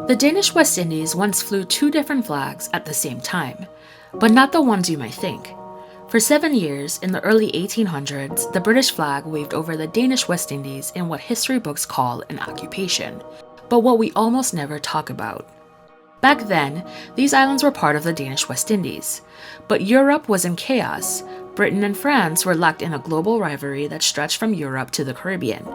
The Danish West Indies once flew two different flags at the same time, but not the ones you might think. For 7 years, in the early 1800s, the British flag waved over the Danish West Indies in what history books call an occupation, but what we almost never talk about. Back then, these islands were part of the Danish West Indies, but Europe was in chaos. Britain and France were locked in a global rivalry that stretched from Europe to the Caribbean,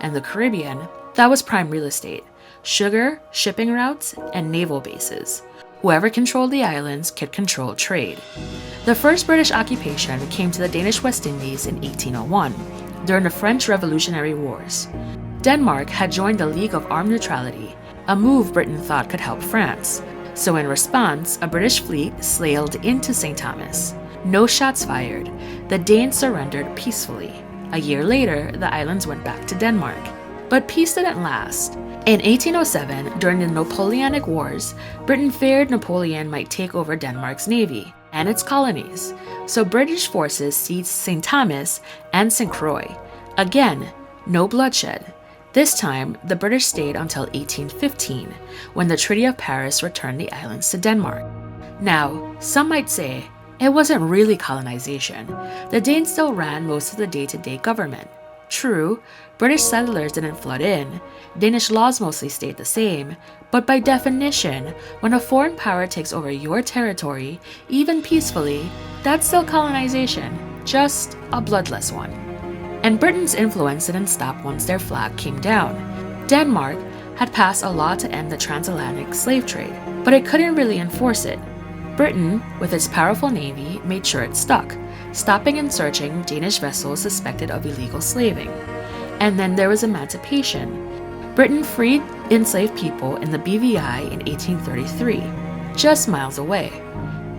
and the Caribbean, that was prime real estate, sugar, shipping routes, and naval bases. Whoever controlled the islands could control trade. The first British occupation came to the Danish West Indies in 1801, during the French Revolutionary Wars. Denmark had joined the League of Armed Neutrality, a move Britain thought could help France. So in response, a British fleet sailed into St. Thomas. No shots fired. The Danes surrendered peacefully. A year later, the islands went back to Denmark. But peace didn't last. In 1807, during the Napoleonic Wars, Britain feared Napoleon might take over Denmark's navy and its colonies, so British forces seized St. Thomas and St. Croix. Again, no bloodshed. This time, the British stayed until 1815, when the Treaty of Paris returned the islands to Denmark. Now, some might say, it wasn't really colonization. The Danes still ran most of the day-to-day government. True, British settlers didn't flood in, Danish laws mostly stayed the same, but by definition, when a foreign power takes over your territory, even peacefully, that's still colonization, just a bloodless one. And Britain's influence didn't stop once their flag came down. Denmark had passed a law to end the transatlantic slave trade, but it couldn't really enforce it. Britain, with its powerful navy, made sure it stuck, stopping and searching Danish vessels suspected of illegal slaving. And then there was emancipation. Britain freed enslaved people in the BVI in 1833, just miles away.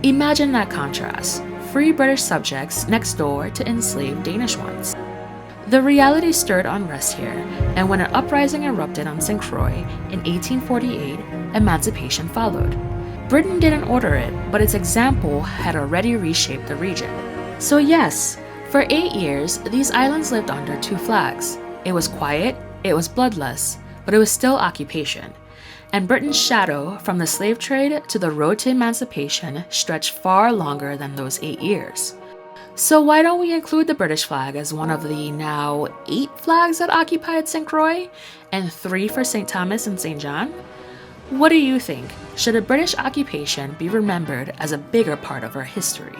Imagine that contrast, free British subjects next door to enslaved Danish ones. The reality stirred unrest here, and when an uprising erupted on St. Croix in 1848, emancipation followed. Britain didn't order it, but its example had already reshaped the region. So yes, for 8 years, these islands lived under two flags. It was quiet, it was bloodless, but it was still occupation. And Britain's shadow, from the slave trade to the road to emancipation, stretched far longer than those 8 years. So why don't we include the British flag as one of the now 8 flags that occupied St. Croix, and 3 for St. Thomas and St. John? What do you think? Should a British occupation be remembered as a bigger part of our history?